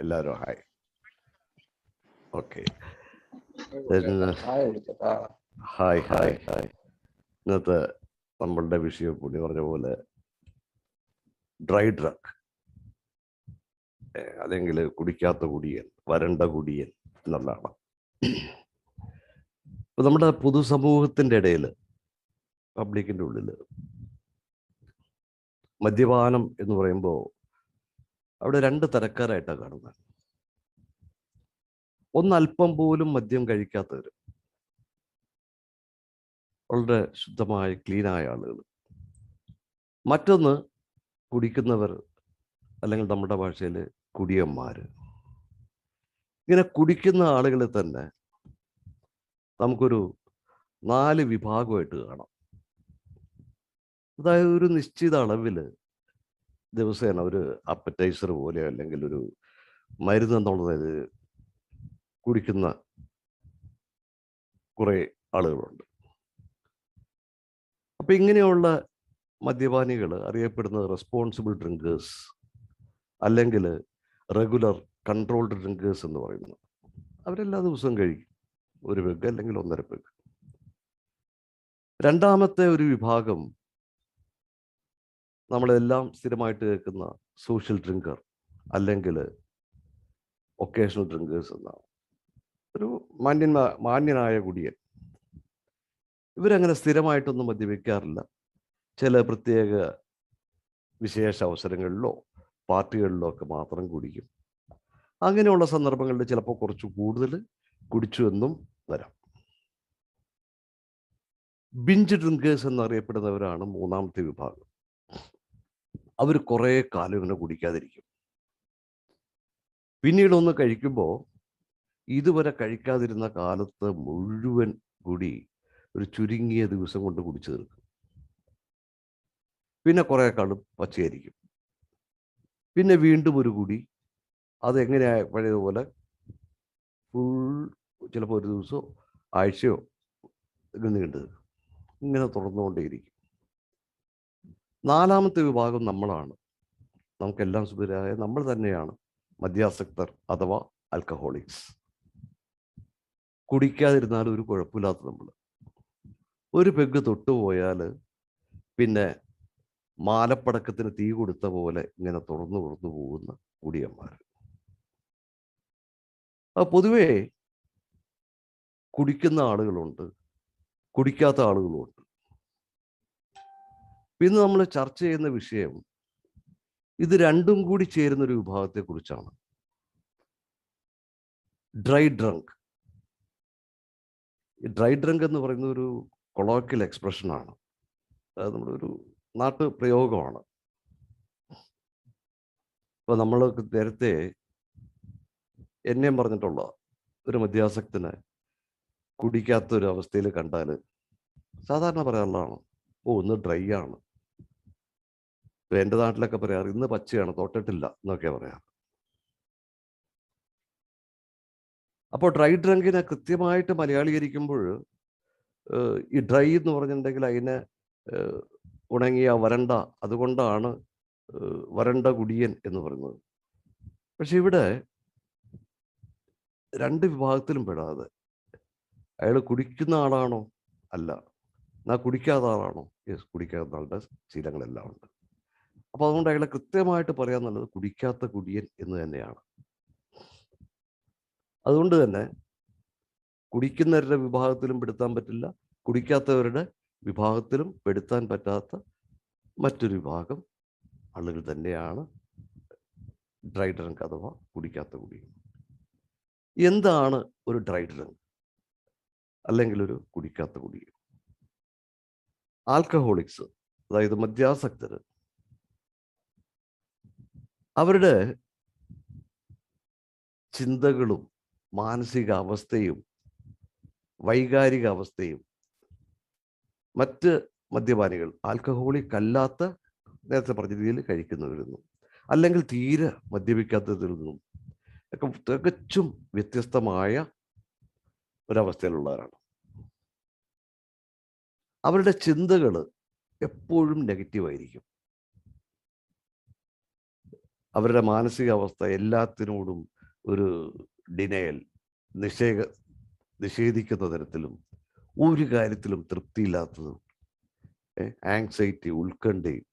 എല്ലാവരും hi. Okay, hi hi hi. ഇന്നത്തെ നമ്മളുടെ വിഷയം പുള്ളി പറഞ്ഞ പോലെ ഡ്രൈ ഡ്രഗ്, അല്ലെങ്കിൽ കുടിക്കാത്ത കുടിയൻ, വരണ്ട കുടിയൻ എന്നുള്ളതാണ്. ഇപ്പൊ നമ്മുടെ പൊതുസമൂഹത്തിൻ്റെ ഇടയിൽ, പബ്ലിക്കിൻ്റെ ഉള്ളിൽ മദ്യപാനം എന്ന് പറയുമ്പോൾ അവിടെ രണ്ട് തരക്കാരായിട്ടാണ് കാണുന്നത്. ഒന്ന് അല്പം പോലും മദ്യം കഴിക്കാത്തവർ, വളരെ ശുദ്ധമായ ക്ലീനായ ആളുകൾ. മറ്റൊന്ന് കുടിക്കുന്നവർ, അല്ലെങ്കിൽ നമ്മുടെ ഭാഷയിൽ കുടിയന്മാർ. ഇങ്ങനെ കുടിക്കുന്ന ആളുകളെ തന്നെ നമുക്കൊരു 4 വിഭാഗമായിട്ട് കാണാം. അതായത് ഒരു നിശ്ചിത അളവിൽ ദിവസേന ഒരു അപ്പറ്റൈസർ പോലെയോ അല്ലെങ്കിൽ ഒരു മരുന്ന് എന്നുള്ളത് കുടിക്കുന്ന കുറേ ആളുകളുണ്ട്. അപ്പം ഇങ്ങനെയുള്ള മദ്യപാനികൾ അറിയപ്പെടുന്നത് റെസ്പോൺസിബിൾ ഡ്രിങ്കേഴ്സ്, അല്ലെങ്കിൽ റെഗുലർ കൺട്രോൾഡ് ഡ്രിങ്കേഴ്സ് എന്ന് പറയുന്നത്. അവരെല്ലാ ദിവസവും കഴിക്കും ഒരു പെഗ് അല്ലെങ്കിൽ 1.5 പെഗ്. രണ്ടാമത്തെ ഒരു വിഭാഗം നമ്മളെല്ലാം സ്ഥിരമായിട്ട് കേൾക്കുന്ന സോഷ്യൽ ഡ്രിങ്കർ, അല്ലെങ്കിൽ ഒക്കേഷണൽ ഡ്രിങ്കേഴ്സ് എന്നാണ്. ഒരു മാന്യനായ കുടിയൻ. ഇവരങ്ങനെ സ്ഥിരമായിട്ടൊന്നും മദ്യപിക്കാറില്ല. ചില പ്രത്യേക വിശേഷ അവസരങ്ങളിലോ പാർട്ടികളിലോ ഒക്കെ മാത്രം കുടിക്കും. അങ്ങനെയുള്ള സന്ദർഭങ്ങളിൽ ചിലപ്പോൾ കുറച്ച് കൂടുതൽ കുടിച്ചു എന്നും വരാം. ബിഞ്ച് ഡ്രിങ്കേഴ്സ് എന്നറിയപ്പെടുന്നവരാണ് മൂന്നാമത്തെ വിഭാഗം. അവർ കുറേ കാലം ഇങ്ങനെ കുടിക്കാതിരിക്കും. പിന്നീട് ഒന്ന് കഴിക്കുമ്പോൾ ഇതുവരെ കഴിക്കാതിരുന്ന കാലത്ത് മുഴുവൻ കൂടി ഒരു ചുരുങ്ങിയ ദിവസം കൊണ്ട് കുടിച്ചു തീർക്കും. പിന്നെ കുറേ കാലം പച്ചയായിരിക്കും. പിന്നെ വീണ്ടും ഒരു കുടി. അതെങ്ങനെയാ പഴയതുപോലെ ഫുൾ, ചിലപ്പോൾ ഒരു ദിവസമോ ആഴ്ചയോ നീണ്ടു ഇങ്ങനെ തുടർന്നുകൊണ്ടേയിരിക്കും. നാലാമത്തെ വിഭാഗം നമ്മളാണ്. നമുക്കെല്ലാം സുഖരായ നമ്മൾ തന്നെയാണ് മദ്യാസക്തർ അഥവാ ആൽക്കഹോളിക്സ്. കുടിക്കാതിരുന്നാലും ഒരു കുഴപ്പമില്ലാത്ത നമ്മൾ. ഒരു പെഗ് തൊട്ടുപോയാൽ പിന്നെ മാലപ്പടക്കത്തിന് തീ കൊടുത്ത പോലെ ഇങ്ങനെ തുറന്നു പോകുന്ന കുടിയന്മാർ. പൊതുവേ കുടിക്കുന്ന ആളുകളുണ്ട്, കുടിക്കാത്ത ആളുകളുമുണ്ട്. പിന്നെ നമ്മൾ ചർച്ച ചെയ്യുന്ന വിഷയം ഇത് രണ്ടും കൂടി ചേരുന്നൊരു വിഭാഗത്തെക്കുറിച്ചാണ്. Dry drunk. ഈ ഡ്രൈ ഡ്രങ്ക് എന്ന് പറയുന്ന ഒരു കൊളോക്കിയൽ എക്സ്പ്രഷനാണ്. അത് നമ്മുടെ ഒരു നാട്ടു പ്രയോഗമാണ്. ഇപ്പോൾ നമ്മൾ നേരത്തെ എന്നെയും പറഞ്ഞിട്ടുള്ള ഒരു മദ്യാസക്തന് കുടിക്കാത്തൊരു അവസ്ഥയിൽ കണ്ടാൽ സാധാരണ പറയാനുള്ളതാണ്, ഇന്ന് ഡ്രൈ ആണ്. ഇപ്പം എൻ്റെ നാട്ടിലൊക്കെ പറയാറ് ഇന്ന് പച്ചയാണ്, തൊട്ടിട്ടില്ല എന്നൊക്കെ പറയാറ്. അപ്പോൾ ഡ്രൈ ഡ്രങ്കിനെ കൃത്യമായിട്ട് മലയാളീകരിക്കുമ്പോൾ ഈ ഡ്രൈ എന്ന് പറഞ്ഞിട്ടുണ്ടെങ്കിൽ അതിനെ ഉണങ്ങിയ വരണ്ട, അതുകൊണ്ടാണ് വരണ്ട കുടിയൻ എന്ന് പറയുന്നത്. പക്ഷെ ഇവിടെ രണ്ട് വിഭാഗത്തിലും പെടാതെ അയാൾ കുടിക്കുന്ന ആളാണോ? അല്ല. എന്നാൽ കുടിക്കാത്ത ആളാണോ? യെസ്, കുടിക്കാത്ത ആളുടെ ശീലങ്ങളെല്ലാം ഉണ്ട്. അപ്പോൾ അതുകൊണ്ട് അയാളെ കൃത്യമായിട്ട് പറയാന്നുള്ളത് കുടിക്കാത്ത കുടിയൻ എന്ന് തന്നെയാണ്. അതുകൊണ്ട് തന്നെ കുടിക്കുന്നവരുടെ വിഭാഗത്തിലും പെടുത്താൻ പറ്റില്ല, കുടിക്കാത്തവരുടെ വിഭാഗത്തിലും പെടുത്താൻ പറ്റാത്ത മറ്റൊരു വിഭാഗം ആളുകൾ തന്നെയാണ് ഡ്രൈ ഡ്രങ്ക് അഥവാ കുടിക്കാത്ത കുടിയൻ. എന്താണ് ഒരു ഡ്രൈ ഡ്രങ്ക് അല്ലെങ്കിൽ ഒരു കുടിക്കാത്ത കുടിയൻ? ആൽക്കഹോളിക്സ്, അതായത് മദ്യാസക്തർ, അവരുടെ ചിന്തകളും മാനസിക അവസ്ഥയും വൈകാരിക അവസ്ഥയും മറ്റ് മദ്യപാനികൾ, ആൽക്കഹോളിക് അല്ലാത്ത, നേരത്തെ പറഞ്ഞ രീതിയിൽ കഴിക്കുന്നവരിൽ നിന്നും അല്ലെങ്കിൽ തീരെ മദ്യപിക്കാത്തതിൽ നിന്നും ഒക്കെ തികച്ചും വ്യത്യസ്തമായ ഒരവസ്ഥയിലുള്ളവരാണ്. അവരുടെ ചിന്തകൾ എപ്പോഴും നെഗറ്റീവായിരിക്കും. അവരുടെ മാനസികാവസ്ഥ എല്ലാത്തിനോടും ഒരു ഡിനയൽ, നിഷേധിക്കുന്ന തരത്തിലും, ഒരു കാര്യത്തിലും തൃപ്തിയില്ലാത്തതും, ആങ്സൈറ്റി, ഉത്കണ്ഠയും,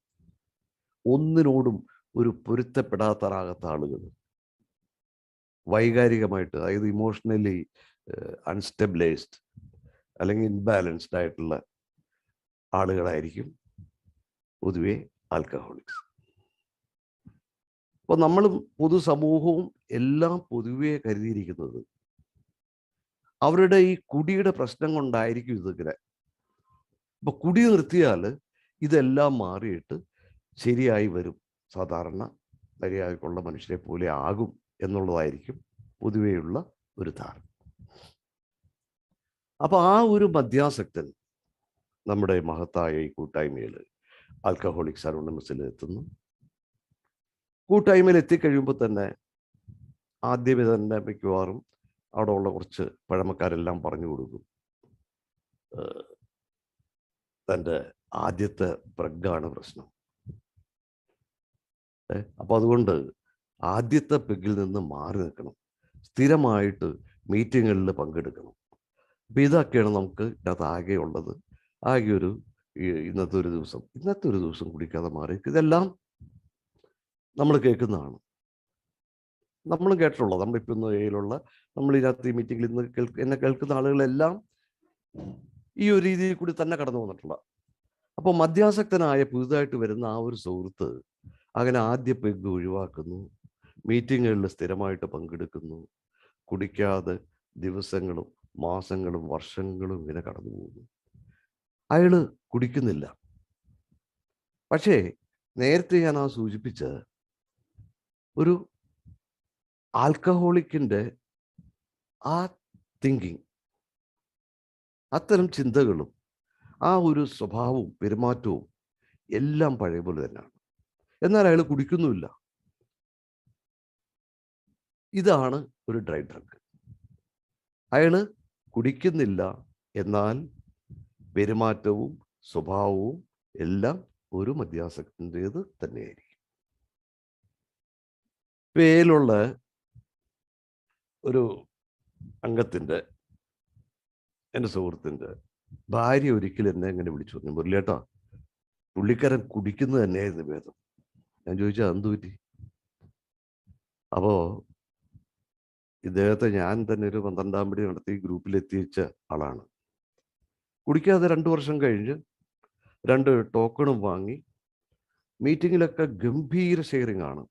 ഒന്നിനോടും ഒരു പൊരുത്തപ്പെടാത്തതാകാത്ത ആളുകൾ, വൈകാരികമായിട്ട്, അതായത് ഇമോഷണലി അൺസ്റ്റെബിലൈസ്ഡ് അല്ലെങ്കിൽ ഇൻബാലൻസ്ഡ് ആയിട്ടുള്ള ആളുകളായിരിക്കും പൊതുവെ ആൽക്കഹോളിക്സ്. അപ്പോൾ നമ്മളും പൊതുസമൂഹവും എല്ലാം പൊതുവെ കരുതിയിരിക്കുന്നത് അവരുടെ ഈ കുടിയുടെ പ്രശ്നം കൊണ്ടായിരിക്കും ഇതിങ്ങനെ. അപ്പൊ കുടി നിർത്തിയാൽ ഇതെല്ലാം മാറിയിട്ട് ശരിയായി വരും, സാധാരണ മര്യാദക്കുള്ള മനുഷ്യരെ പോലെ ആകും എന്നുള്ളതായിരിക്കും പൊതുവെയുള്ള ഒരു ധാരണ. അപ്പൊ ആ ഒരു മദ്യാസക്തൻ നമ്മുടെ മഹത്തായ ഈ കൂട്ടായ്മയിൽ, ആൽക്കഹോളിക്സ് അനോണിമസിൽ എത്തുന്നു. കൂട്ടായ്മയിൽ എത്തിക്കഴിയുമ്പോൾ തന്നെ ആദ്യമേ തന്നെ മിക്കവാറും അവിടെ ഉള്ള കുറച്ച് പഴമക്കാരെല്ലാം പറഞ്ഞു കൊടുക്കും, തൻ്റെ ആദ്യത്തെ പ്രഗ്ഗാണ് പ്രശ്നം. അപ്പം അതുകൊണ്ട് ആദ്യത്തെ പെഗ്ഗിൽ നിന്ന് മാറി നിൽക്കണം, സ്ഥിരമായിട്ട് മീറ്റിങ്ങുകളിൽ പങ്കെടുക്കണം. അപ്പം ഇതൊക്കെയാണ് നമുക്ക് ഇതിനകത്ത് ആകെ ഉള്ളത്. ആകെ ഒരു ഇന്നത്തെ ഒരു ദിവസം കുടിക്കാതെ മാറി. ഇതെല്ലാം നമ്മൾ കേൾക്കുന്നതാണ്, നമ്മളും കേട്ടിട്ടുള്ളത്. നമ്മളിപ്പോൾ ഇന്ന് ഏയിലുള്ള നമ്മൾ ഇതിനകത്ത് ഈ മീറ്റിങ്ങിൽ ഇന്ന് എന്നെ കേൾക്കുന്ന ആളുകളെല്ലാം ഈ ഒരു രീതിയിൽ കൂടി തന്നെ കടന്നു വന്നിട്ടുള്ള. അപ്പോൾ മദ്യാസക്തനായ പുതുതായിട്ട് വരുന്ന ആ ഒരു സുഹൃത്ത് അങ്ങനെ ആദ്യ പെഗ് ഒഴിവാക്കുന്നു, മീറ്റിങ്ങുകളിൽ സ്ഥിരമായിട്ട് പങ്കെടുക്കുന്നു, കുടിക്കാതെ ദിവസങ്ങളും മാസങ്ങളും വർഷങ്ങളും ഇങ്ങനെ കടന്നു പോകുന്നു. അയാൾ കുടിക്കുന്നില്ല. പക്ഷേ നേരത്തെ ഞാൻ സൂചിപ്പിച്ച ഒരു ആൽക്കഹോളിക്കിൻ്റെ ആ തിങ്കിങ്, അത്തരം ചിന്തകളും ആ ഒരു സ്വഭാവവും പെരുമാറ്റവും എല്ലാം പഴയ പോലെ തന്നെയാണ്. എന്നാൽ അയാൾ കുടിക്കുന്നുമില്ല. ഇതാണ് ഒരു ഡ്രൈ ഡ്രങ്ക്. അയാൾ കുടിക്കുന്നില്ല, എന്നാൽ പെരുമാറ്റവും സ്വഭാവവും എല്ലാം ഒരു മദ്യാസക്തൻ്റേത് തന്നെയായിരിക്കും. പേലുള്ള ഒരു അംഗത്തിൻ്റെ, എൻ്റെ സുഹൃത്തിൻ്റെ ഭാര്യ ഒരിക്കലും എന്നെ എങ്ങനെ വിളിച്ചു പറഞ്ഞു, മുരളിയേട്ടാ, പുള്ളിക്കാരൻ കുടിക്കുന്നത് തന്നെയായിരുന്നു ഭേദം. ഞാൻ ചോദിച്ചാൽ എന്ത് പറ്റി? അപ്പോൾ ഇദ്ദേഹത്തെ ഞാൻ തന്നെ ഒരു 12-ാം പടി നടത്തി ഗ്രൂപ്പിലെത്തിച്ച ആളാണ്. കുടിക്കാതെ 2 വർഷം കഴിഞ്ഞ് 2 ടോക്കണും വാങ്ങി മീറ്റിങ്ങിലൊക്കെ ഗംഭീര ഷെയറിംഗ് ആണ്.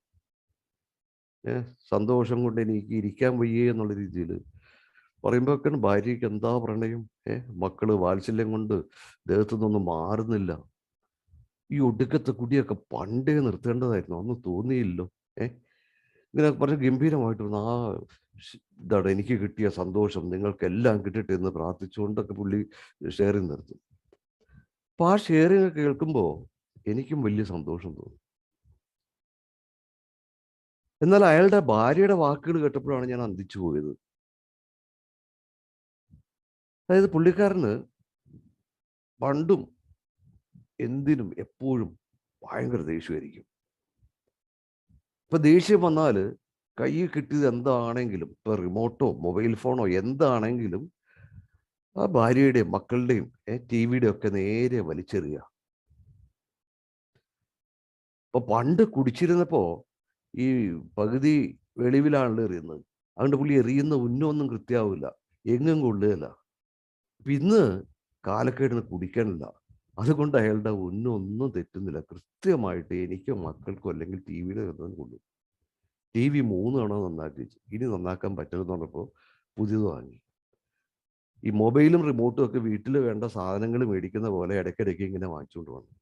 സന്തോഷം കൊണ്ട് എനിക്ക് ഇരിക്കാൻ വയ്യേ എന്നുള്ള രീതിയിൽ പറയുമ്പോഴൊക്കെ ഭാര്യയ്ക്ക് എന്താ പ്രണയം, മക്കള് വാത്സല്യം കൊണ്ട് ദേഹത്തു നിന്നൊന്നും മാറുന്നില്ല. ഈ ഒടുക്കത്തെ കുടിയൊക്കെ പണ്ടേ നിർത്തേണ്ടതായിരുന്നു, ഒന്നും തോന്നിയില്ലോ. ഇങ്ങനെ പറഞ്ഞ് ഗംഭീരമായിട്ട് ആ ഇതാണ് എനിക്ക് കിട്ടിയ സന്തോഷം, നിങ്ങൾക്കെല്ലാം കിട്ടട്ടെ എന്ന് പ്രാർത്ഥിച്ചുകൊണ്ടൊക്കെ പുള്ളി ഷെയറിങ് നിർത്തും. അപ്പോൾ ആ ഷെയറിങ് കേൾക്കുമ്പോൾ എനിക്കും വലിയ സന്തോഷം തോന്നി. എന്നാൽ അയാളുടെ ഭാര്യയുടെ വാക്കുകൾ കേട്ടപ്പോഴാണ് ഞാൻ അന്തിച്ചു പോയത്. അതായത് പുള്ളിക്കാരന് പണ്ടും എന്തിനും എപ്പോഴും ഭയങ്കര ദേഷ്യമായിരിക്കും. ഇപ്പൊ ദേഷ്യം വന്നാൽ കയ്യിൽ കിട്ടിയത് എന്താണെങ്കിലും, ഇപ്പൊ റിമോട്ടോ മൊബൈൽ ഫോണോ എന്താണെങ്കിലും ആ ഭാര്യയുടെയും മക്കളുടെയും TV-യുടെ ഒക്കെ നേരെ വലിച്ചെറിയുക. അപ്പൊ പണ്ട് കുടിച്ചിരുന്നപ്പോ ഈ പകുതി വെളിവിലാണല്ലോ എറിയുന്നത്, അതുകൊണ്ട് പുള്ളി എറിയുന്ന ഉന്നമൊന്നും കൃത്യമാവില്ല, എങ്ങും കൊള്ളുകയില്ല. ഇന്ന് കാലക്കേടിന് കുടിക്കാനില്ല, അതുകൊണ്ട് അയാളുടെ ഒന്നും തെറ്റുന്നില്ല, കൃത്യമായിട്ട് എനിക്കോ മക്കൾക്കോ അല്ലെങ്കിൽ TV-യുടെ കൊള്ളും. TV 3 തവണ നന്നാക്കി വെച്ചു, ഇനി നന്നാക്കാൻ പറ്റുമെന്ന് പറഞ്ഞപ്പോൾ പുതിയത് വാങ്ങി. ഈ മൊബൈലും റിമോട്ടും ഒക്കെ വീട്ടിൽ വേണ്ട സാധനങ്ങൾ മേടിക്കുന്ന പോലെ ഇടയ്ക്കിടയ്ക്ക് ഇങ്ങനെ വാങ്ങിച്ചുകൊണ്ട് വന്നു.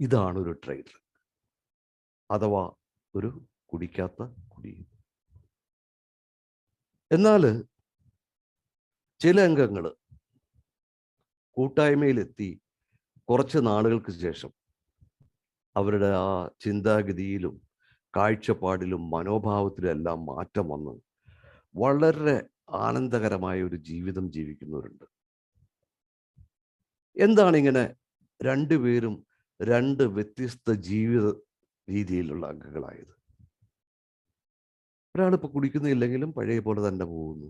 ഇതാണ് ഒരു ട്രേഡ്, അഥവാ ഒരു കുടിക്കാത്ത കുടി. എന്നാൽ ചില അംഗങ്ങൾ കൂട്ടായ്മയിലെത്തി കുറച്ച് നാളുകൾക്ക് ശേഷം അവരുടെ ആ ചിന്താഗതിയിലും കാഴ്ചപ്പാടിലും മനോഭാവത്തിലും എല്ലാം മാറ്റം വന്ന് വളരെ ആനന്ദകരമായ ഒരു ജീവിതം ജീവിക്കുന്നവരുണ്ട്. എന്താണ് ഇങ്ങനെ രണ്ടുപേരും 2 വ്യത്യസ്ത രീതിയിലുള്ള അംഗങ്ങളായത്. ഒരാളിപ്പോൾ കുടിക്കുന്നില്ലെങ്കിലും പഴയ പോലെ തന്നെ പോകുന്നു.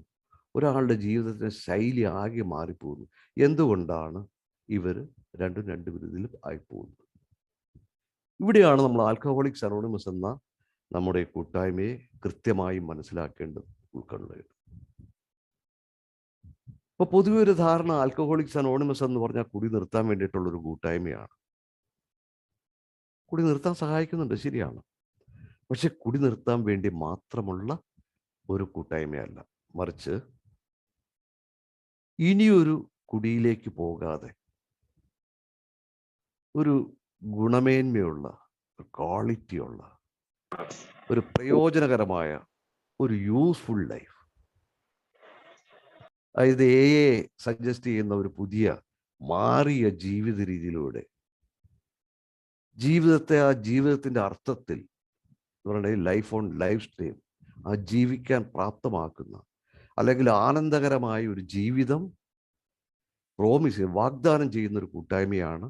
ഒരാളുടെ ജീവിതത്തിൻ്റെ ശൈലി ആകെ മാറിപ്പോകുന്നു. എന്തുകൊണ്ടാണ് ഇവർ രണ്ടും രണ്ട് വിധത്തിലും ആയിപ്പോകുന്നത്? ഇവിടെയാണ് നമ്മൾ ആൽക്കഹോളിക്സ് അനോണിമസ് എന്ന നമ്മുടെ കൂട്ടായ്മയെ കൃത്യമായി മനസ്സിലാക്കേണ്ടത്, ഉൾക്കൊള്ളേണ്ടത്. ഇപ്പോൾ പൊതുവെ ഒരു ധാരണ ആൽക്കഹോളിക്സ് അനോണിമസ് എന്ന് പറഞ്ഞാൽ കുടി നിർത്താൻ വേണ്ടിയിട്ടുള്ളൊരു കൂട്ടായ്മയാണ്. കുടി നിർത്താൻ സഹായിക്കുന്നുണ്ട്, ശരിയാണ്. പക്ഷെ കുടി നിർത്താൻ വേണ്ടി മാത്രമുള്ള ഒരു കൂട്ടായ്മയല്ല, മറിച്ച് ഇനിയൊരു കുടിയിലേക്ക് പോകാതെ ഒരു ഗുണമേന്മയുള്ള, ക്വാളിറ്റിയുള്ള, ഒരു പ്രയോജനകരമായ ഒരു യൂസ്ഫുൾ ലൈഫ്, അതായത് സജസ്റ്റ് ചെയ്യുന്ന ഒരു പുതിയ മാറിയ ജീവിത രീതിയിലൂടെ ജീവിതത്തെ ആ ജീവിതത്തിൻ്റെ അർത്ഥത്തിൽ ലൈഫ് സ്ട്രീം ആ ജീവിക്കാൻ പ്രാപ്തമാക്കുന്ന, അല്ലെങ്കിൽ ആനന്ദകരമായ ഒരു ജീവിതം വാഗ്ദാനം ചെയ്യുന്ന ഒരു കൂട്ടായ്മയാണ്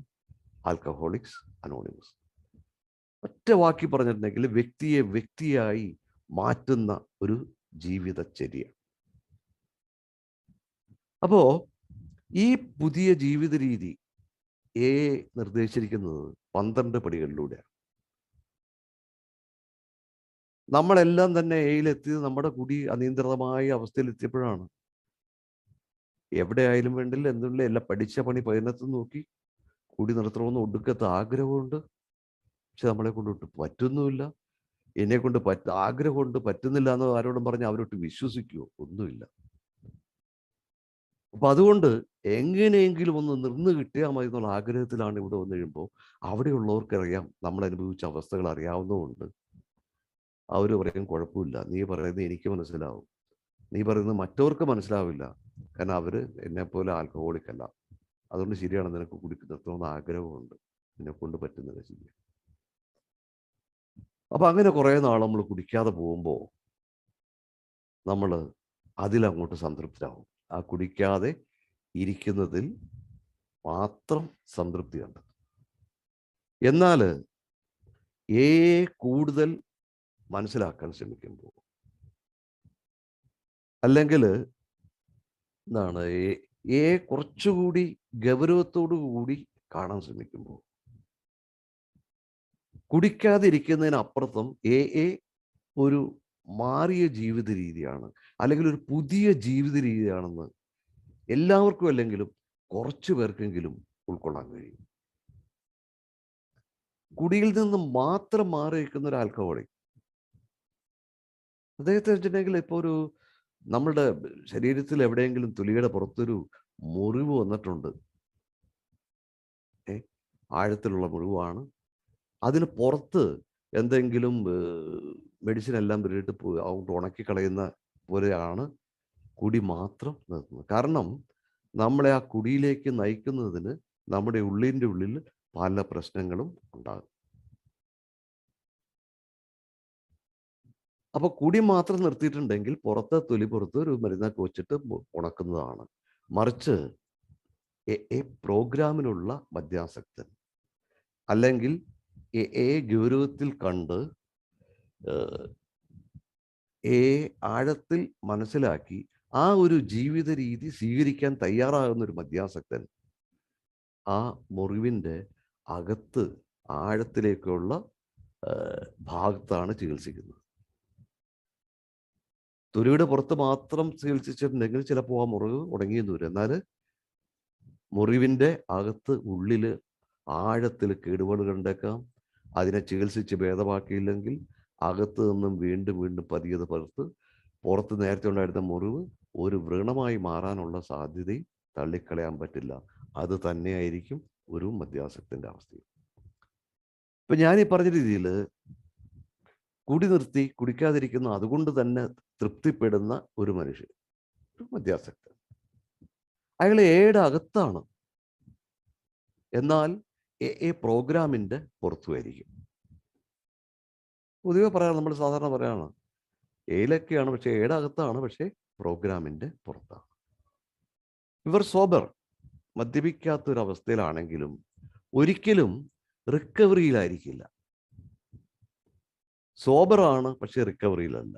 ആൽക്കഹോളിക്സ് അനോണിമസ്. ഒറ്റ വാക്കി പറഞ്ഞിട്ടുണ്ടെങ്കിൽ വ്യക്തിയായി മാറ്റുന്ന ഒരു ജീവിതചര്യ. അപ്പോൾ ഈ പുതിയ ജീവിത രീതി നിർദ്ദേശിച്ചിരിക്കുന്നത് 12 പടികളിലൂടെയാണ്. നമ്മളെല്ലാം തന്നെ എത്തിയത് നമ്മുടെ കുടി അനിയന്ത്രിതമായ അവസ്ഥയിലെത്തിയപ്പോഴാണ്. എവിടെ ആയാലും വേണ്ടില്ല, എന്തുള്ള എല്ലാം പഠിച്ച പണി പതിനത്ത് നോക്കി കുടി നിർത്തണമെന്ന് ഒടുക്കത്തെ ആഗ്രഹമുണ്ട്. പക്ഷെ നമ്മളെ കൊണ്ട് പറ്റുന്നുമില്ല. എന്നെ കൊണ്ട് ആഗ്രഹമുണ്ട്, പറ്റുന്നില്ല എന്ന് ആരോടും പറഞ്ഞ് അവരോട്ട് വിശ്വസിക്കുമോ? ഒന്നുമില്ല. അപ്പൊ അതുകൊണ്ട് എങ്ങനെയെങ്കിലും ഒന്ന് നിന്ന് കിട്ടിയാൽ മതി എന്നുള്ള ആഗ്രഹത്തിലാണ് ഇവിടെ വന്നു കഴിയുമ്പോൾ അവിടെയുള്ളവർക്കറിയാം, നമ്മൾ അനുഭവിച്ച അവസ്ഥകൾ അറിയാവുന്നതുകൊണ്ട് അവർ പറയും കുഴപ്പമില്ല, നീ പറയുന്നത് എനിക്ക് മനസ്സിലാവും, നീ പറയുന്നത് മറ്റവർക്ക് മനസ്സിലാവില്ല, കാരണം അവർ എന്നെപ്പോലെ ആൽക്കഹോളിക് അല്ല. അതുകൊണ്ട് ശരിയാണ്, നിനക്ക് നിർത്തണമെന്ന് ആഗ്രഹമുണ്ട്, നിന്നെ കൊണ്ട് പറ്റുന്നില്ല, ശരിയാണ്. അപ്പം അങ്ങനെ കുറേ നാൾ നമ്മൾ കുടിക്കാതെ പോകുമ്പോൾ നമ്മൾ അതിലങ്ങോട്ട് സംതൃപ്തരാകും. ആ കുടിക്കാതെ ഇരിക്കുന്നതിൽ മാത്രം സംതൃപ്തി കണ്ടെത്തും. എന്നാൽ കൂടുതൽ മനസ്സിലാക്കാൻ ശ്രമിക്കുമ്പോൾ, അല്ലെങ്കിൽ എന്താണ് കുറച്ചുകൂടി ഗൗരവത്തോടു കൂടി കാണാൻ ശ്രമിക്കുമ്പോൾ, കുടിക്കാതിരിക്കുന്നതിനപ്പുറത്തും ഒരു മാറിയ ജീവിത രീതിയാണ്, അല്ലെങ്കിൽ ഒരു പുതിയ ജീവിത രീതിയാണെന്ന് എല്ലാവർക്കും അല്ലെങ്കിലും കുറച്ചു പേർക്കെങ്കിലും ഉൾക്കൊള്ളാൻ കഴിയും. കുടിയിൽ നിന്ന് മാത്രം മാറി നിൽക്കുന്ന ഒരു ആൽക്കഹോളിക് അദ്ദേഹത്തെ വെച്ചിട്ടുണ്ടെങ്കിൽ ഇപ്പോൾ നമ്മളുടെ ശരീരത്തിൽ എവിടെയെങ്കിലും തുലിയുടെ പുറത്തൊരു മുറിവ് വന്നിട്ടുണ്ട്, ആഴത്തിലുള്ള മുറിവാണ്, അതിന് പുറത്ത് എന്തെങ്കിലും മെഡിസിൻ എല്ലാം വിട്ടിട്ട് അങ്ങോട്ട് ഉണക്കിക്കളയുന്ന പോലെയാണ് കുടി മാത്രം നിർത്തുന്നത്. കാരണം നമ്മളെ ആ കുടിയിലേക്ക് നയിക്കുന്നതിന് നമ്മുടെ ഉള്ളിൽ പല പ്രശ്നങ്ങളും ഉണ്ടാകും. അപ്പൊ കുടി മാത്രം നിർത്തിയിട്ടുണ്ടെങ്കിൽ പുറത്ത് ഒരു മരുന്നൊക്കെ വെച്ചിട്ട് ഉണക്കുന്നതാണ്. മറിച്ച് പ്രോഗ്രാമിനുള്ള മദ്യാസക്തൻ, അല്ലെങ്കിൽ ഗൗരവത്തിൽ കണ്ട് ആഴത്തിൽ മനസ്സിലാക്കി ആ ഒരു ജീവിത രീതി സ്വീകരിക്കാൻ തയ്യാറാകുന്ന ഒരു മദ്യാസക്തൻ ആ മുറിവിൻ്റെ അകത്ത് ആഴത്തിലേക്കുള്ള ഭാഗത്താണ് ചികിത്സിക്കുന്നത്. തൊലിയുടെ പുറത്ത് മാത്രം ചികിത്സിച്ചിട്ടുണ്ടെങ്കിൽ ചിലപ്പോൾ ആ മുറിവ് ഉണങ്ങിയെന്ന് വരും. എന്നാൽ മുറിവിൻ്റെ അകത്ത് ഉള്ളിൽ ആഴത്തിൽ കേടുപാടുകൾ ഉണ്ടാക്കാം. അതിനെ ചികിത്സിച്ച് ഭേദമാക്കിയില്ലെങ്കിൽ അകത്ത് നിന്നും വീണ്ടും പതിയത് പുറത്ത് നേരത്തെ ഉണ്ടായിരുന്ന മുറിവ് ഒരു വ്രണമായി മാറാനുള്ള സാധ്യതയും തള്ളിക്കളയാൻ പറ്റില്ല. അത് തന്നെയായിരിക്കും ഒരു മദ്യാസക്തൻ്റെ അവസ്ഥയും. ഇപ്പം ഞാനീ പറഞ്ഞ രീതിയിൽ കുടി നിർത്തി കുടിക്കാതിരിക്കുന്ന, അതുകൊണ്ട് തന്നെ തൃപ്തിപ്പെടുന്ന ഒരു മനുഷ്യൻ, ഒരു മദ്യാസക്തൻ, അയാൾ അകത്താണ്, എന്നാൽ പ്രോഗ്രാമിൻ്റെ പുറത്തുമായിരിക്കും. പൊതുവെ പറയാം, നമ്മൾ സാധാരണ പറയാണ് ഏലൊക്കെയാണ്, പക്ഷേ അകത്താണ്, പക്ഷേ പ്രോഗ്രാമിൻ്റെ പുറത്താണ്. ഇവർ സോബർ, മദ്യപിക്കാത്തൊരവസ്ഥയിലാണെങ്കിലും ഒരിക്കലും റിക്കവറിയിലായിരിക്കില്ല. സോബറാണ്, പക്ഷെ റിക്കവറിയിലല്ല.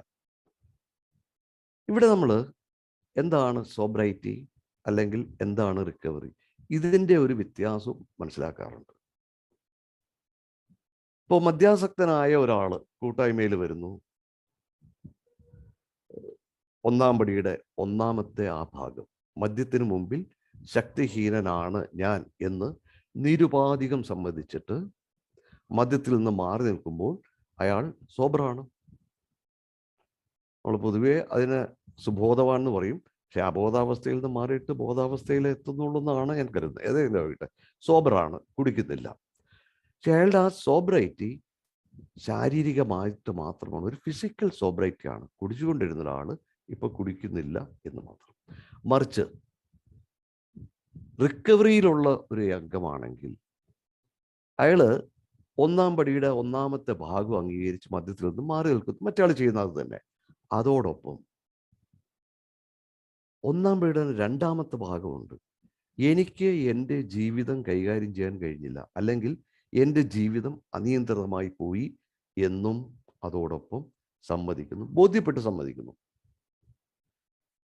ഇവിടെ നമ്മൾ എന്താണ് സോബ്രൈറ്റി അല്ലെങ്കിൽ എന്താണ് റിക്കവറി, ഇതിൻ്റെ ഒരു വ്യത്യാസം മനസ്സിലാക്കാറുണ്ട്. ഇപ്പോൾ മദ്യാസക്തനായ ഒരാൾ കൂട്ടായ്മയിൽ വരുന്നു. ഒന്നാം പടിയുടെ ഒന്നാമത്തെ ആ ഭാഗം, മദ്യത്തിന് മുമ്പിൽ ശക്തിഹീനനാണ് ഞാൻ എന്ന് നിരുപാധികം സമ്മതിച്ചിട്ട് മദ്യത്തിൽ നിന്ന് മാറി നിൽക്കുമ്പോൾ അയാൾ സോബറാണ്. നമ്മൾ പൊതുവെ അതിനെ സുബോധവാൻ എന്ന് പറയും. പക്ഷെ അബോധാവസ്ഥയിൽ നിന്ന് മാറിയിട്ട് ബോധാവസ്ഥയിൽ എത്തുന്നുള്ളൂ എന്നാണ് ഞാൻ കരുതുന്നത്. ഏതെങ്കിലും ആയിട്ട് സോബറാണ്, കുടിക്കുന്നില്ല. പക്ഷെ അയാളുടെ ആ സോബ്രൈറ്റി ശാരീരികമായിട്ട് മാത്രമാണ്, ഒരു ഫിസിക്കൽ സോബ്രൈറ്റി ആണ്. കുടിച്ചുകൊണ്ടിരുന്ന ഒരാൾ ഇപ്പൊ കുടിക്കുന്നില്ല എന്ന് മാത്രം. മറിച്ച് റിക്കവറിയിലുള്ള ഒരു അംഗമാണെങ്കിൽ അയാള് ഒന്നാം പടിയുടെ ഒന്നാമത്തെ ഭാഗം അംഗീകരിച്ച് മദ്യത്തിൽ നിന്ന് മാറി നിൽക്കുന്നു. മറ്റേ ആൾ ചെയ്യുന്നത് അത് തന്നെ. അതോടൊപ്പം ഒന്നാം പടിയുടെ രണ്ടാമത്തെ ഭാഗമുണ്ട്. എനിക്ക് എൻ്റെ ജീവിതം കൈകാര്യം ചെയ്യാൻ കഴിഞ്ഞില്ല, അല്ലെങ്കിൽ എൻ്റെ ജീവിതം അനിയന്ത്രിതമായി പോയി എന്നും അതോടൊപ്പം സമ്മതിക്കുന്നു, ബോധ്യപ്പെട്ട് സമ്മതിക്കുന്നു.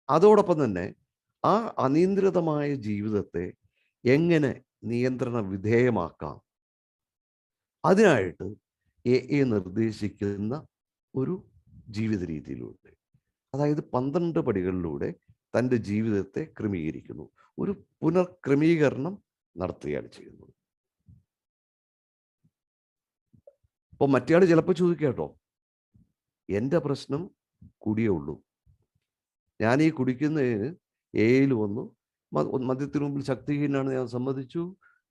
അതോടൊപ്പം തന്നെ ആ അനിയന്ത്രിതമായ ജീവിതത്തെ എങ്ങനെ നിയന്ത്രണ വിധേയമാക്കാം, അതിനായിട്ട് എ നിർദ്ദേശിക്കുന്ന ഒരു ജീവിത രീതിയിലൂടെ, അതായത് 12 പടികളിലൂടെ തൻ്റെ ജീവിതത്തെ ക്രമീകരിക്കുന്നു. ഒരു പുനർക്രമീകരണം നടത്തുകയാണ് ചെയ്യുന്നത്. അപ്പോൾ മറ്റേയാൾ ചിലപ്പോൾ ചോദിക്കാട്ടോ, എൻ്റെ പ്രശ്നം കുടിയേ ഉള്ളൂ, ഞാൻ ഈ കുടിക്കുന്നതിന് എയിൽ വന്നു, മദ്യത്തിന് മുമ്പിൽ ശക്തിഹീനാണ്, ഞാൻ സമ്മതിച്ചു,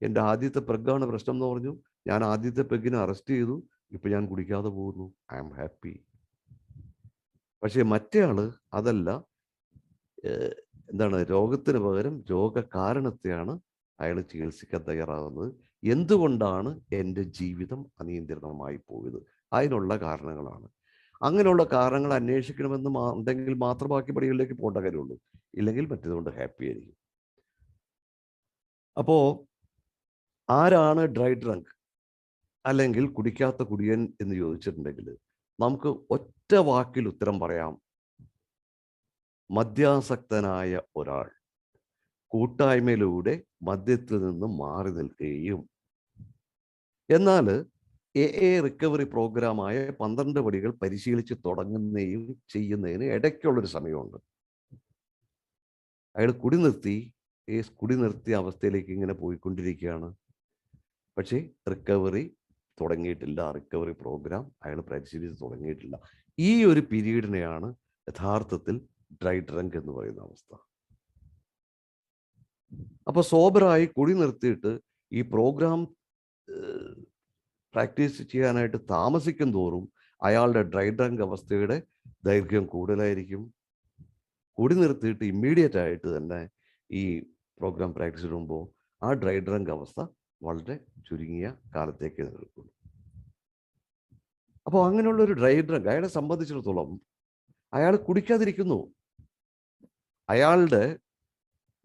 എൻ്റെ ആദ്യത്തെ പെഗ്ഗാണ് പ്രശ്നം എന്ന് പറഞ്ഞു, ഞാൻ ആദ്യത്തെ പെഗ്ഗിനെ അറസ്റ്റ് ചെയ്തു, ഇപ്പം ഞാൻ കുടിക്കാതെ പോകുന്നു, ഐ ആം ഹാപ്പി. പക്ഷേ മറ്റേ ആള് അതല്ല, എന്താണ്, രോഗത്തിന് പകരം രോഗകാരണത്തെയാണ് അയാൾ ചികിത്സിക്കാൻ തയ്യാറാകുന്നത്. എന്തുകൊണ്ടാണ് എൻ്റെ ജീവിതം അനിയന്ത്രിതമായി പോയത്? അതിനുള്ള കാരണങ്ങളാണ്. അങ്ങനെയുള്ള കാരണങ്ങൾ അന്വേഷിക്കണമെന്ന് ഉണ്ടെങ്കിൽ മാത്രം ബാക്കി പടികളിലേക്ക് പോകേണ്ട കാര്യമുള്ളൂ. ഇല്ലെങ്കിൽ മറ്റേതുകൊണ്ട് ഹാപ്പി ആയിരിക്കും. അപ്പോൾ ആരാണ് ഡ്രൈ ഡ്രങ്ക് അല്ലെങ്കിൽ കുടിക്കാത്ത കുടിയൻ എന്ന് ചോദിച്ചിട്ടുണ്ടെങ്കിൽ നമുക്ക് ഒറ്റ വാക്കിൽ ഉത്തരം പറയാം: മദ്യാസക്തനായ ഒരാൾ കൂട്ടായ്മയിലൂടെ മദ്യത്തിൽ നിന്ന് മാറി നിൽക്കുകയും എന്നാൽ എ റിക്കവറി പ്രോഗ്രാമായ 12 പടികൾ പരിശീലിച്ച് തുടങ്ങുന്നതും ചെയ്യുന്നതിന് ഇടയ്ക്കുള്ളൊരു സമയമുണ്ട്. അയാൾ കുടി നിർത്തിയ അവസ്ഥയിലേക്ക് ഇങ്ങനെ പോയിക്കൊണ്ടിരിക്കുകയാണ്. പക്ഷേ റിക്കവറി തുടങ്ങിയിട്ടില്ല, റിക്കവറി പ്രോഗ്രാം അയാൾ പരിശീലിച്ച് തുടങ്ങിയിട്ടില്ല. ഈ ഒരു പീരീഡിനെയാണ് യഥാർത്ഥത്തിൽ ഡ്രൈ ഡ്രങ്ക് എന്ന് പറയുന്ന അവസ്ഥ. അപ്പോൾ സോബറായി കുടി നിർത്തിയിട്ട് ഈ പ്രോഗ്രാം പ്രാക്ടീസ് ചെയ്യാനായിട്ട് താമസിക്കും തോറും അയാളുടെ ഡ്രൈ ഡ്രങ്ക് അവസ്ഥയുടെ ദൈർഘ്യം കൂടുതലായിരിക്കും. കുടി നിർത്തിയിട്ട് ഇമ്മീഡിയറ്റ് ആയിട്ട് തന്നെ ഈ പ്രോഗ്രാം പ്രാക്ടീസ് ഇടുമ്പോൾ ആ ഡ്രൈ ഡ്രങ്ക് അവസ്ഥ വളരെ ചുരുങ്ങിയ കാലത്തേക്ക് നിൽക്കുന്നു. അപ്പോൾ അങ്ങനെയുള്ളൊരു ഡ്രൈ ഡ്രങ്ക് അയാളെ സംബന്ധിച്ചിടത്തോളം അയാൾ കുടിക്കാതിരിക്കുന്നു, അയാളുടെ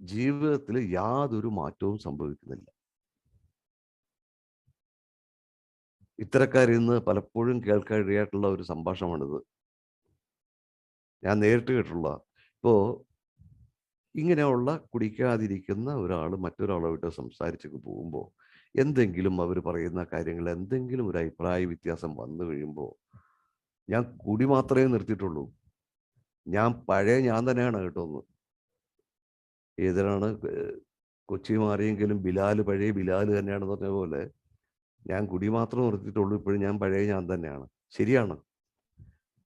ജീവിതത്തിൽ യാതൊരു മാറ്റവും സംഭവിക്കുന്നില്ല. ഇത്തരക്കാരിൽ നിന്ന് പലപ്പോഴും കേൾക്കാനിടയായിട്ടുള്ള ഒരു സംഭാഷണമാണിത്. ഞാൻ നേരിട്ട് കേട്ടിട്ടുള്ള. ഇപ്പോൾ ഇങ്ങനെയുള്ള കുടിക്കാതിരിക്കുന്ന ഒരാൾ മറ്റൊരാളായിട്ട് സംസാരിച്ചൊക്കെ പോകുമ്പോൾ എന്തെങ്കിലും അവർ പറയുന്ന കാര്യങ്ങൾ എന്തെങ്കിലും ഒരു അഭിപ്രായ വ്യത്യാസം വന്നു കഴിയുമ്പോൾ, ഞാൻ കുടി മാത്രമേ നിർത്തിയിട്ടുള്ളൂ, ഞാൻ തന്നെയാണ് കേട്ടോന്ന്. ഏതിനാണ് കൊച്ചി മാറിയെങ്കിലും പഴയ ബിലാൽ തന്നെയാണെന്ന് പറഞ്ഞ പോലെ ഞാൻ കുടി മാത്രമേ നിർത്തിയിട്ടുള്ളൂ, ഇപ്പോഴും ഞാൻ തന്നെയാണ്. ശരിയാണ്,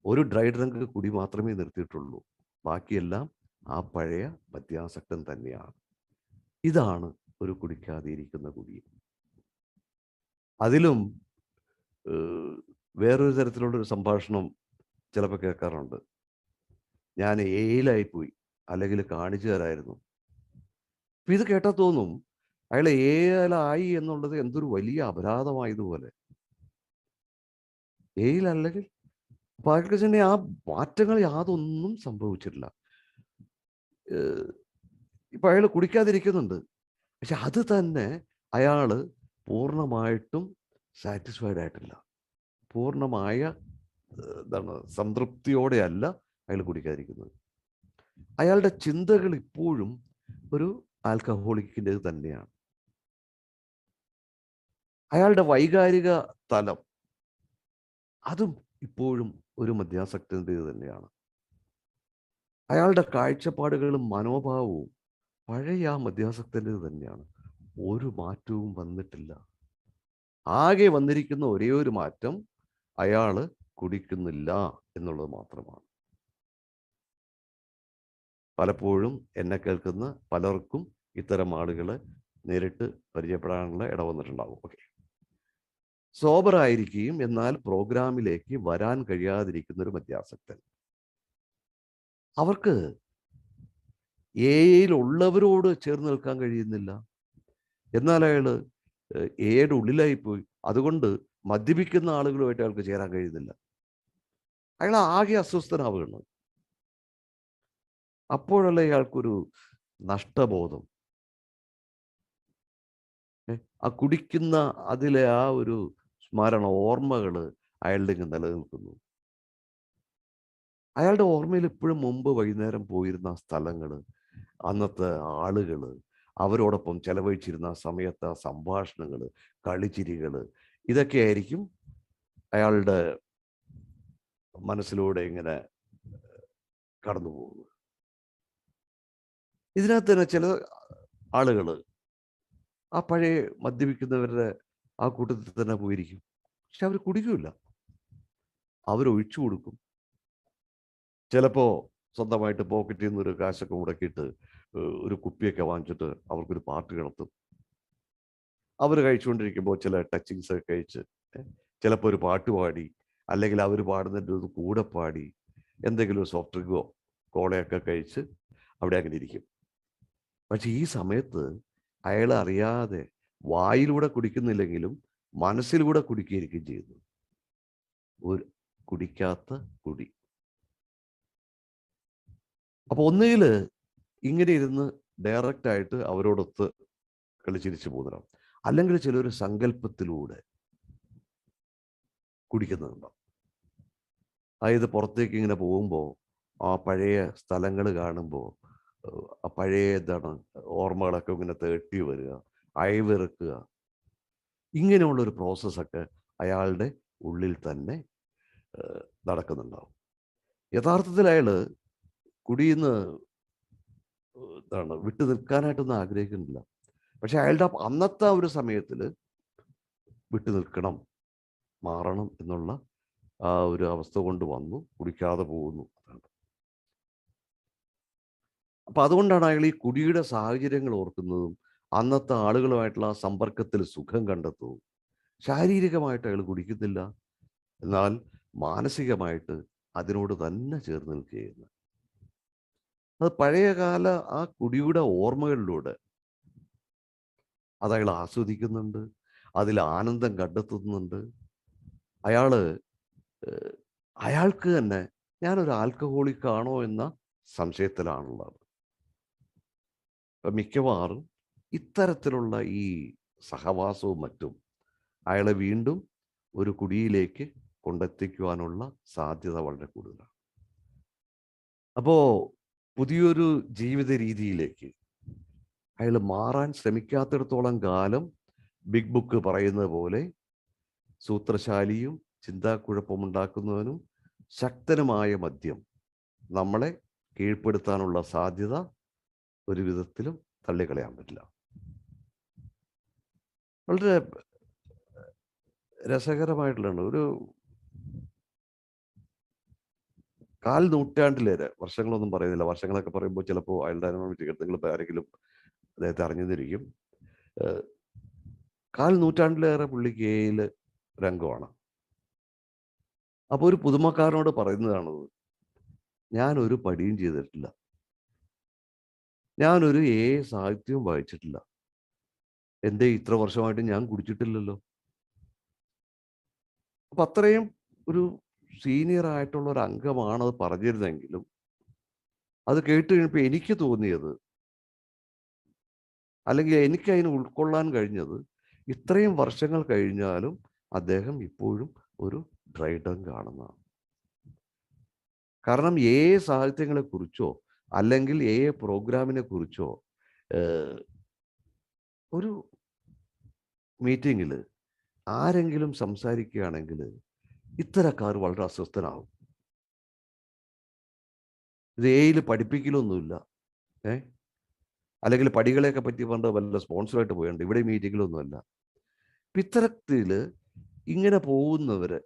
ഒരു ഡ്രൈ ഡ്രങ്ക് കുടി മാത്രമേ നിർത്തിയിട്ടുള്ളൂ, ബാക്കിയെല്ലാം ആ പഴയ മദ്യാസക്തൻ തന്നെയാണ്. ഇതാണ് ഒരു കുടിക്കാതിരിക്കുന്ന കുടി. അതിലും വേറൊരു തരത്തിലുള്ളൊരു സംഭാഷണം ചിലപ്പോൾ കേൾക്കാറുണ്ട്. ഞാൻ എയിലായിപ്പോയി, അല്ലെങ്കിൽ കാണിച്ചു തരായിരുന്നു. അപ്പം ഇത് കേട്ടാൽ തോന്നും അയാൾ എയിലായി എന്നുള്ളത് എന്തൊരു വലിയ അപരാധമായതുപോലെ. എയിലല്ലെങ്കിൽ അപ്പം അയാൾക്ക് തന്നെ ആ മാറ്റങ്ങൾ യാതൊന്നും സംഭവിച്ചിട്ടില്ല. ഇപ്പം അയാൾ കുടിക്കാതിരിക്കുന്നുണ്ട്, പക്ഷെ അത് തന്നെ അയാൾ പൂർണ്ണമായിട്ടും സാറ്റിസ്ഫൈഡ് ആയിട്ടില്ല, പൂർണ്ണമായ സംതൃപ്തിയോടെ അല്ല അയാൾ കുടിക്കാതിരിക്കുന്നത്. അയാളുടെ ചിന്തകൾ ഇപ്പോഴും ഒരു ആൽക്കഹോളിക്കിൻ്റെത് തന്നെയാണ്. അയാളുടെ വൈകാരിക തലം അതും ഇപ്പോഴും ഒരു മദ്യാസക്തൻ്റെത് തന്നെയാണ്. അയാളുടെ കാഴ്ചപ്പാടുകളും മനോഭാവവും പഴയ ആ മദ്യാസക്തൻ്റെത് തന്നെയാണ്. ഒരു മാറ്റവും വന്നിട്ടില്ല. ആകെ വന്നിരിക്കുന്ന ഒരേ ഒരു മാറ്റം അയാൾ കുടിക്കുന്നില്ല എന്നുള്ളത് മാത്രമാണ്. പലപ്പോഴും എന്നെ കേൾക്കുന്ന പലർക്കും ഇത്തരം ആളുകളെ നേരിട്ട് പരിചയപ്പെടാനുള്ള ഇട വന്നിട്ടുണ്ടാകും. ഓക്കെ, സോബറായിരിക്കുകയും എന്നാൽ പ്രോഗ്രാമിലേക്ക് വരാൻ കഴിയാതിരിക്കുന്ന ഒരു മദ്യാസക്തൻ, അവർക്ക് എയിൽ ഉള്ളവരോട് ചേർന്ന് നിൽക്കാൻ കഴിയുന്നില്ല. എന്നാൽ അയാൾ എയുടെ ഉള്ളിലായി പോയി. അതുകൊണ്ട് മദ്യപിക്കുന്ന ആളുകളുമായിട്ട് അയാൾക്ക് ചേരാൻ കഴിയുന്നില്ല. അയാൾ ആകെ അസ്വസ്ഥനാവുകയാണ്. അപ്പോഴല്ല ഇയാൾക്കൊരു നഷ്ടബോധം, ആ കുടിക്കുന്ന അതിലെ ആ ഒരു സ്മരണ, ഓർമ്മകൾ അയാളുടെ നിലനിൽക്കുന്നു. അയാളുടെ ഓർമ്മയിൽ ഇപ്പോഴും മുമ്പ് വൈകുന്നേരം പോയിരുന്ന സ്ഥലങ്ങൾ, അന്നത്തെ ആളുകൾ, അവരോടൊപ്പം ചെലവഴിച്ചിരുന്ന സമയത്തെ സംഭാഷണങ്ങൾ, കളിച്ചിരികൾ, ഇതൊക്കെ ആയിരിക്കും അയാളുടെ മനസ്സിലൂടെ ഇങ്ങനെ കടന്നു പോകുന്നത്. ഇതിനകത്ത് തന്നെ ചില ആളുകൾ ആ പഴയ മദ്യപിക്കുന്നവരുടെ ആ കൂട്ടത്തിൽ തന്നെ പോയിരിക്കും. പക്ഷെ അവർ കുടിക്കില്ല, അവരൊഴിച്ചു കൊടുക്കും. ചിലപ്പോൾ സ്വന്തമായിട്ട് പോക്കറ്റിൽ നിന്ന് ഒരു കാശൊക്കെ മുടക്കിയിട്ട് ഒരു കുപ്പിയൊക്കെ വാങ്ങിച്ചിട്ട് അവർക്കൊരു പാട്ട് കിടത്തും. അവർ കഴിച്ചുകൊണ്ടിരിക്കുമ്പോൾ ചില ടച്ചിങ്സ് ഒക്കെ കഴിച്ച് ചിലപ്പോൾ ഒരു പാട്ട് പാടി, അല്ലെങ്കിൽ അവർ പാടുന്നതിൻ്റെ ഒരു കൂടെ പാടി എന്തെങ്കിലും ഒരു സോഫ്റ്റ് ഡ്രിങ്കോ കോളയൊക്കെ കഴിച്ച് അവിടെ അങ്ങനെ ഇരിക്കും. പക്ഷെ ഈ സമയത്ത് അയാൾ അറിയാതെ വായിലൂടെ കുടിക്കുന്നില്ലെങ്കിലും മനസ്സിലൂടെ കുടിക്കുകയായിരിക്കും ചെയ്യുന്നത്. ഒരു കുടിക്കാത്ത കുടി. അപ്പൊ ഒന്നുകിൽ ഇങ്ങനെ ഇരുന്ന് ഡയറക്റ്റ് ആയിട്ട് അവരോടൊത്ത് കളിച്ചിരിച്ചു പോകുന്നതാണ്, അല്ലെങ്കിൽ ചിലൊരു സങ്കല്പത്തിലൂടെ കുടിക്കുന്നുണ്ടാവും. അതായത് പുറത്തേക്ക് ഇങ്ങനെ പോകുമ്പോൾ ആ പഴയ സ്ഥലങ്ങൾ കാണുമ്പോൾ ആ പഴയ ഓർമ്മകളൊക്കെ ഇങ്ങനെ തേട്ടി വരിക, അയവിറക്കുക, ഇങ്ങനെയുള്ളൊരു പ്രോസസ്സൊക്കെ അയാളുടെ ഉള്ളിൽ തന്നെ നടക്കുന്നുണ്ടാവും. യഥാർത്ഥത്തിൽ അയാൾ കുടിയിന്ന് വിട്ടു നിൽക്കാനായിട്ടൊന്നും ആഗ്രഹിക്കുന്നില്ല. പക്ഷെ അയാളുടെ അന്നത്തെ ഒരു സമയത്തിൽ വിട്ടു നിൽക്കണം, മാറണം എന്നുള്ള ആ ഒരു അവസ്ഥ കൊണ്ട് വന്നു കുടിക്കാതെ പോകുന്നു. അപ്പൊ അതുകൊണ്ടാണ് അയാൾ ഈ കുടിയുടെ സാഹചര്യങ്ങൾ ഓർക്കുന്നതും അന്നത്തെ ആളുകളുമായിട്ടുള്ള ആ സമ്പർക്കത്തിൽ സുഖം കണ്ടെത്തും. ശാരീരികമായിട്ട് അയാൾ കുടിക്കുന്നില്ല, എന്നാൽ മാനസികമായിട്ട് അതിനോട് തന്നെ ചേർന്ന് നിൽക്കുകയാണ്. അത് പഴയകാല ആ കുടിയുടെ ഓർമ്മകളിലൂടെ അതയാൾ ആസ്വദിക്കുന്നുണ്ട്, അതിൽ ആനന്ദം കണ്ടെത്തുന്നുണ്ട്. അയാൾക്ക് തന്നെ ഞാനൊരു ആൽക്കഹോളിക് ആണോ എന്ന സംശയത്തിലാണുള്ളത്. മിക്കവാറും ഇത്തരത്തിലുള്ള ഈ സഹവാസവും മറ്റും അയാളെ വീണ്ടും ഒരു കുടിയിലേക്ക് കൊണ്ടെത്തിക്കുവാനുള്ള സാധ്യത വളരെ കൂടുതലാണ്. അപ്പോൾ പുതിയൊരു ജീവിത രീതിയിലേക്ക് അയാൾ മാറാൻ ശ്രമിക്കാത്തിടത്തോളം കാലം ബിഗ് ബുക്ക് പറയുന്നത് പോലെ സൂത്രശാലിയും ചിന്താക്കുഴപ്പമുണ്ടാക്കുന്നവനും ശക്തനുമായ മദ്യം നമ്മളെ കീഴ്പ്പെടുത്താനുള്ള സാധ്യത ഒരു വിധത്തിലും തള്ളിക്കളയാൻ പറ്റില്ല. വളരെ രസകരമായിട്ടുള്ള ഒരു കാൽ നൂറ്റാണ്ടിലേറെ, വർഷങ്ങളൊന്നും പറയുന്നില്ല, വർഷങ്ങളൊക്കെ പറയുമ്പോൾ ചിലപ്പോൾ അയൽഡൈനാമിക് നിങ്ങൾ ആരെങ്കിലും അദ്ദേഹത്തെ അറിഞ്ഞിരിക്കും. കാൽ നൂറ്റാണ്ടിലേറെ പുള്ളിക്ക് എയിൽ രംഗമാണ്. അപ്പോൾ ഒരു പുതുമക്കാരനോട് പറയുന്നതാണത്, ഞാനൊരു പടിയും ചെയ്തിട്ടില്ല, ഞാനൊരു സാഹിത്യവും വായിച്ചിട്ടില്ല, എൻ്റെ ഇത്ര വർഷമായിട്ട് ഞാൻ കുടിച്ചിട്ടില്ലല്ലോ. അപ്പൊ അത്രയും ഒരു സീനിയർ ആയിട്ടുള്ള ഒരു അംഗമാണത് പറഞ്ഞിരുന്നെങ്കിലും അത് കേട്ട് കഴിഞ്ഞപ്പോൾ എനിക്ക് തോന്നിയത്, അല്ലെങ്കിൽ എനിക്ക് അതിന് ഉൾക്കൊള്ളാൻ കഴിഞ്ഞത്, ഇത്രയും വർഷങ്ങൾ കഴിഞ്ഞാലും അദ്ദേഹം ഇപ്പോഴും ഒരു ഡ്രൈ ഡങ്ക് ആണെന്നാണ്. കാരണം സാഹിത്യങ്ങളെക്കുറിച്ചോ അല്ലെങ്കിൽ പ്രോഗ്രാമിനെ കുറിച്ചോ ഒരു മീറ്റിങ്ങിൽ ആരെങ്കിലും സംസാരിക്കുകയാണെങ്കിൽ ഇത്തരക്കാർ വളരെ അസ്വസ്ഥനാകും. ഇത് എയിൽ പഠിപ്പിക്കലൊന്നുമില്ല, അല്ലെങ്കിൽ പടികളെയൊക്കെ പറ്റി പറഞ്ഞ വല്ല സ്പോൺസറായിട്ട് പോയുണ്ട്, ഇവിടെ മീറ്റിങ്ങിലൊന്നുമല്ല. ഇത്തരത്തിൽ ഇങ്ങനെ പോകുന്നവര്,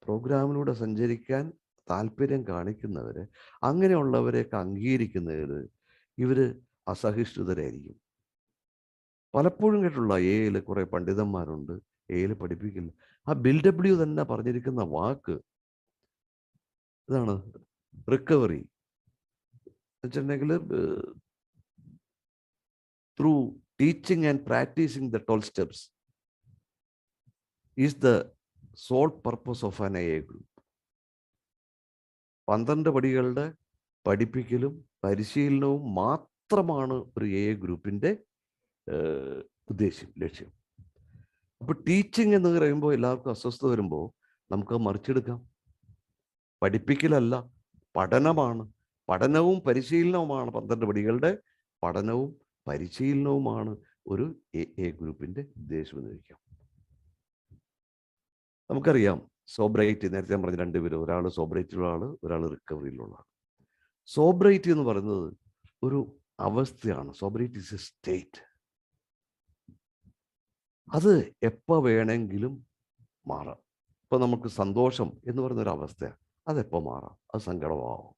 പ്രോഗ്രാമിലൂടെ സഞ്ചരിക്കാൻ താല്പര്യം കാണിക്കുന്നവര്, അങ്ങനെയുള്ളവരെയൊക്കെ അംഗീകരിക്കുന്നതിൽ ഇവർ അസഹിഷ്ണുതരായിരിക്കും. പലപ്പോഴും കേട്ടുള്ള എയിൽ കുറെ പണ്ഡിതന്മാരുണ്ട്, എയിൽ പഠിപ്പിക്കില്ല. ആ ബിൽഡബ്ല്യു തന്നെ പറഞ്ഞിരിക്കുന്ന വാക്ക് ഇതാണ്, റിക്കവറി വെച്ചിട്ടുണ്ടെങ്കിൽ through teaching and practicing the 12 steps is the sole purpose of an a group. 12 പടികളുടെ പഠിപ്പിക്കലും പരിശീലനവും മാത്രമാണ് ഒരു ഗ്രൂപ്പിന്റെ ലക്ഷ്യം. അപ്പൊ ടീച്ചിങ് എന്ന് പറയുമ്പോൾ എല്ലാവർക്കും അസ്വസ്ഥത വരുമ്പോൾ നമുക്ക് മറിച്ചെടുക്കാം. പഠിപ്പിക്കലല്ല, പഠനമാണ്. പഠനവും പരിശീലനവുമാണ് 12 പടികളുടെ പഠനവും പരിശീലനവുമാണ് ഒരു ഗ്രൂപ്പിന്റെ ഉദ്ദേശം എന്ന് വയ്ക്കാം. നമുക്കറിയാം സോബ്രൈറ്റി, നേരത്തെ ഞാൻ പറഞ്ഞ 2 പേര്, ഒരാൾ സോബ്രൈറ്റിലുള്ള ആള്, ഒരാൾ റിക്കവറിയിലുള്ള ആൾ. സോബ്രൈറ്റി എന്ന് പറയുന്നത് ഒരു അവസ്ഥയാണ്. സോബ്രൈറ്റി ഇസ് എ സ്റ്റേറ്റ്. അത് എപ്പോൾ വേണമെങ്കിലും മാറാം. ഇപ്പൊ നമുക്ക് സന്തോഷം എന്ന് പറയുന്നൊരു അവസ്ഥയാണ്, അതെപ്പോൾ മാറാം. അത് സങ്കടമാവാം,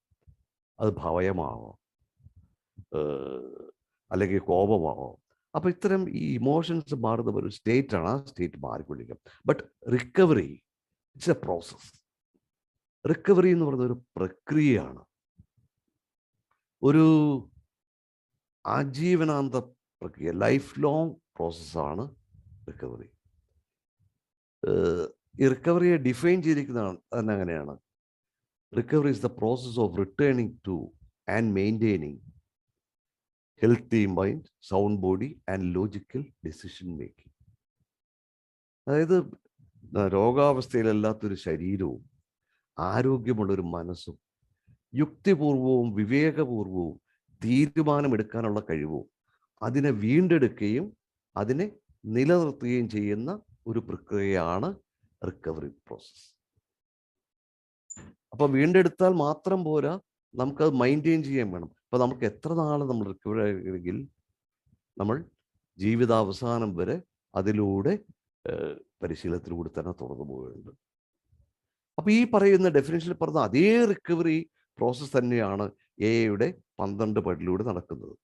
അത് ഭയമാവാം, അല്ലെങ്കിൽ കോപമാവാം. അപ്പൊ ഇത്തരം ഈ ഇമോഷൻസ് മാറുന്ന ഒരു സ്റ്റേറ്റ് ആണ്. ആ സ്റ്റേറ്റ് മാറിക്കൊണ്ടിരിക്കും. But recovery it's A process. Recovery എന്ന് പറയുന്ന ഒരു പ്രക്രിയയാണ്, ഒരു ആജീവനാന്ത പ്രക്രിയ, ലൈഫ് ലോങ് പ്രോസസ്സാണ് റിക്കവറി. ഈ റിക്കവറിയെ ഡിഫൈൻ ചെയ്തിരിക്കുന്നതാണ് തന്നെ അങ്ങനെയാണ്. Recovery is the process of returning two and maintaining healthy mind, sound body and logical decision making. അതായത് രോഗാവസ്ഥയിലല്ലാത്തൊരു ശരീരവും ആരോഗ്യമുള്ളൊരു മനസ്സും യുക്തിപൂർവവും വിവേകപൂർവവും തീരുമാനമെടുക്കാനുള്ള കഴിവും അതിനെ വീണ്ടെടുക്കുകയും അതിനെ നിലനിർത്തുകയും ചെയ്യുന്ന ഒരു പ്രക്രിയയാണ് റിക്കവറി പ്രോസസ്. അപ്പൊ വീണ്ടെടുത്താൽ മാത്രം പോരാ, നമുക്കത് മെയിൻറ്റെയിൻ ചെയ്യാൻ വേണം. അപ്പൊ നമുക്ക് എത്ര നാൾ നമ്മൾ റിക്കവർ ആയെങ്കിൽ നമ്മൾ ജീവിതാവസാനം വരെ അതിലൂടെ പരിശീലനത്തിലൂടെ തന്നെ തുറന്നു പോവുകയുണ്ട്. അപ്പൊ ഈ പറയുന്ന ഡെഫിനേഷനിൽ പറഞ്ഞ അതേ റിക്കവറി പ്രോസസ് തന്നെയാണ് എയുടെ 12 പടിയിലൂടെ നടക്കുന്നത്.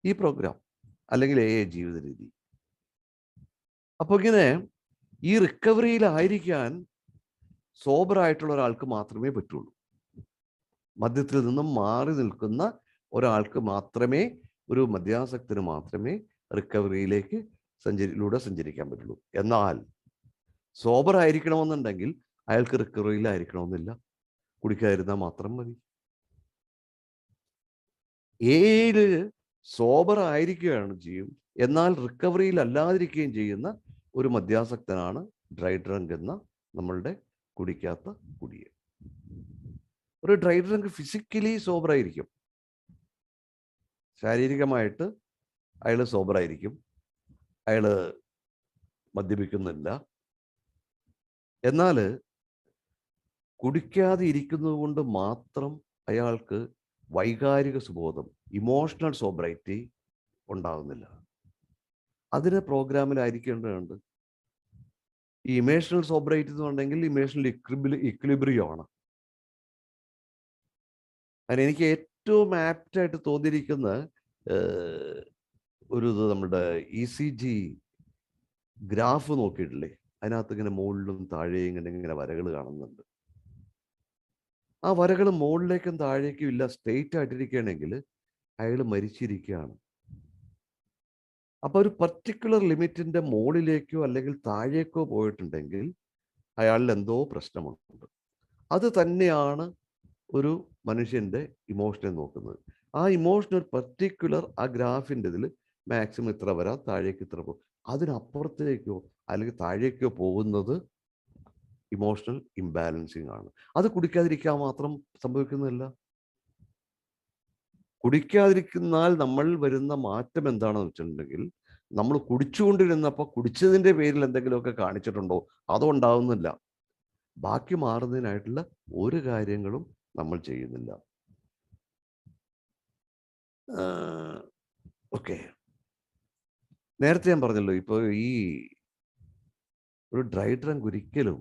ഈ പ്രോഗ്രാം അല്ലെങ്കിൽ ജീവിത രീതി. അപ്പൊ ഇങ്ങനെ ഈ റിക്കവറിയിലായിരിക്കാൻ സോബറായിട്ടുള്ള ഒരാൾക്ക് മാത്രമേ പറ്റുള്ളൂ. മദ്യത്തിൽ നിന്നും മാറി നിൽക്കുന്ന ഒരാൾക്ക് മാത്രമേ, ഒരു മദ്യാസക്തന് മാത്രമേ റിക്കവറിയിലേക്ക് സഞ്ചരിക്കാൻ പറ്റുള്ളൂ. എന്നാൽ സോബർ ആയിരിക്കണമെന്നുണ്ടെങ്കിൽ അയാൾക്ക് റിക്കവറിയിലായിരിക്കണമെന്നില്ല, കുടിക്കാതിരുന്നാൽ മാത്രം മതി. ഏഴ് സോബർ ആയിരിക്കുകയാണ് ചെയ്യും, എന്നാൽ റിക്കവറിയിൽ അല്ലാതിരിക്കുകയും ചെയ്യുന്ന ഒരു മദ്യാസക്തനാണ് ഡ്രൈ ഡ്രങ്ക് എന്ന നമ്മളുടെ കുടിക്കാത്ത കുടിയൻ. ഒരു ഡ്രൈ ഡ്രങ്ക് ഫിസിക്കലി സോബറായിരിക്കും, ശാരീരികമായിട്ട് അയാൾ സോബറായിരിക്കും, അയാൾ മദ്യപിക്കുന്നില്ല. എന്നാൽ കുടിക്കാതെ ഇരിക്കുന്നത് കൊണ്ട് മാത്രം അയാൾക്ക് വൈകാരിക സുബോധം, ഇമോഷണൽ സോബ്രൈറ്റി ഉണ്ടാകുന്നില്ല. അതിന് പ്രോഗ്രാമിലായിരിക്കേണ്ടതുണ്ട്. ഈ ഇമോഷണൽ സോബ്രൈറ്റി എന്ന് പറഞ്ഞെങ്കിൽ ഇമോഷണൽ ഇക്വിലിബ്രിയം ആണ്. അതിന് എനിക്ക് ഏറ്റവും ആപ്റ്റായിട്ട് തോന്നിയിരിക്കുന്ന ഒരു ഇത് നമ്മുടെ ECG ഗ്രാഫ് നോക്കിയിട്ടില്ലേ, അതിനകത്ത് ഇങ്ങനെ മുകളിലും താഴെയും ഇങ്ങനെ വരകൾ കാണുന്നുണ്ട്. ആ വരകൾ മുകളിലേക്കും താഴേക്കും ഇല്ല, സ്ട്രെയിറ്റ് ആയിട്ടിരിക്കുകയാണെങ്കിൽ അയാൾ മരിച്ചിരിക്കുകയാണ്. അപ്പൊ ഒരു പർട്ടിക്കുലർ ലിമിറ്റിന്റെ മുകളിലേക്കോ അല്ലെങ്കിൽ താഴേക്കോ പോയിട്ടുണ്ടെങ്കിൽ അയാളിൽ എന്തോ പ്രശ്നമുണ്ട്. അത് തന്നെയാണ് ഒരു മനുഷ്യന്റെ ഇമോഷനെ നോക്കുന്നത്. ആ ഇമോഷണൽ പർട്ടിക്കുലർ ആ ഗ്രാഫിൻ്റെ ഇതിൽ മാക്സിമം ഇത്ര വരാം, താഴേക്ക് ഇത്ര പോകും. അതിനപ്പുറത്തേക്കോ അല്ലെങ്കിൽ താഴേക്കോ പോകുന്നത് ഇമോഷണൽ ഇംബാലൻസിങ് ആണ്. അത് കുടിക്കാതിരിക്കാൻ മാത്രം സംഭവിക്കുന്നില്ല. കുടിക്കാതിരിക്കുന്നാൽ നമ്മൾ വരുന്ന മാറ്റം എന്താണെന്ന് വെച്ചിട്ടുണ്ടെങ്കിൽ, നമ്മൾ കുടിച്ചുകൊണ്ടിരുന്നപ്പോൾ കുടിച്ചതിൻ്റെ പേരിൽ എന്തെങ്കിലുമൊക്കെ കാണിച്ചിട്ടുണ്ടോ? അതുണ്ടാവുന്നില്ല. ബാക്കി മാറുന്നതിനായിട്ടുള്ള ഒരു കാര്യങ്ങളും നമ്മൾ ചെയ്യുന്നില്ല. ഓക്കെ. നേരത്തെ ഞാൻ പറഞ്ഞല്ലോ, ഇപ്പോൾ ഈ ഒരു ഡ്രൈ ഡ്രങ്ക് ഒരിക്കലും